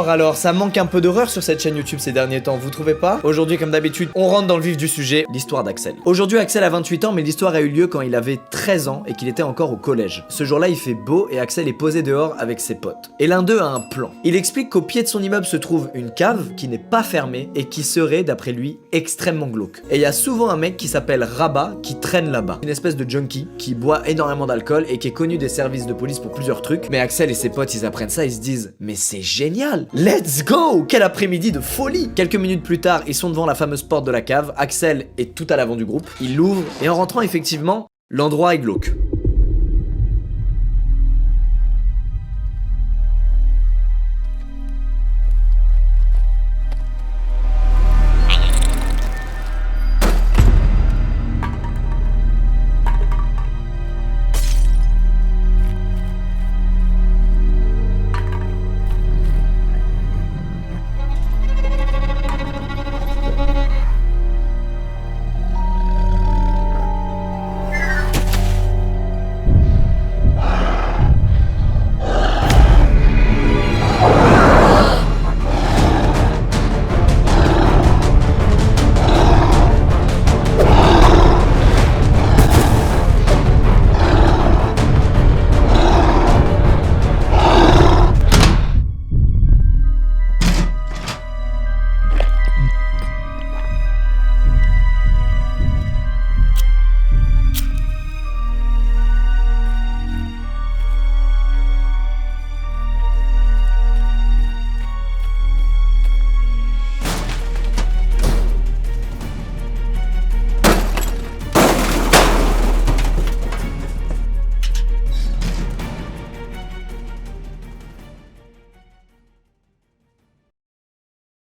Alors, ça manque un peu d'horreur sur cette chaîne YouTube ces derniers temps, vous trouvez pas? Aujourd'hui, comme d'habitude, on rentre dans le vif du sujet, l'histoire d'Axel. Aujourd'hui, Axel a 28 ans, mais l'histoire a eu lieu quand il avait 13 ans et qu'il était encore au collège. Ce jour-là, il fait beau et Axel est posé dehors avec ses potes. Et l'un d'eux a un plan. Il explique qu'au pied de son immeuble se trouve une cave qui n'est pas fermée et qui serait, d'après lui, extrêmement glauque. Et il y a souvent un mec qui s'appelle Rabat qui traîne là-bas. Une espèce de junkie qui boit énormément d'alcool et qui est connu des services de police pour plusieurs trucs. Mais Axel et ses potes, ils apprennent ça, ils se disent « Mais c'est génial! Let's go! Quel après-midi de folie! » Quelques minutes plus tard, ils sont devant la fameuse porte de la cave. Axel est tout à l'avant du groupe. Il l'ouvre et en rentrant, effectivement, l'endroit est glauque.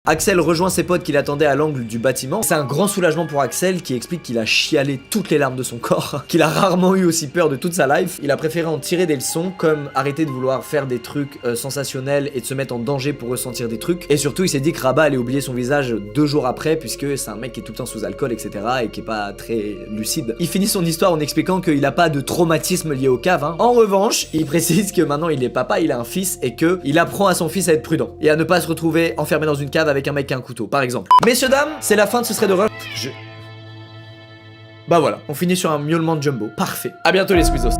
Axel rejoint ses potes qui l'attendaient à l'angle du bâtiment. C'est un grand soulagement pour Axel qui explique qu'il a chialé toutes les larmes de son corps, qu'il a rarement eu aussi peur de toute sa life. Il a préféré en tirer des leçons comme arrêter de vouloir faire des trucs sensationnels et de se mettre en danger pour ressentir des trucs. Et surtout il s'est dit que Rabat allait oublier son visage 2 jours après puisque c'est un mec qui est tout le temps sous alcool etc et qui est pas très lucide. Il finit son histoire en expliquant qu'il a pas de traumatisme lié aux caves. En revanche, il précise que maintenant il est papa, il a un fils et que il apprend à son fils à être prudent et à ne pas se retrouver enfermé dans une cave avec un mec qui a un couteau, par exemple. Messieurs, dames, c'est la fin de ce thread d'horreur. Bah voilà, on finit sur un miaulement de Jumbo. Parfait. À bientôt les squeezos.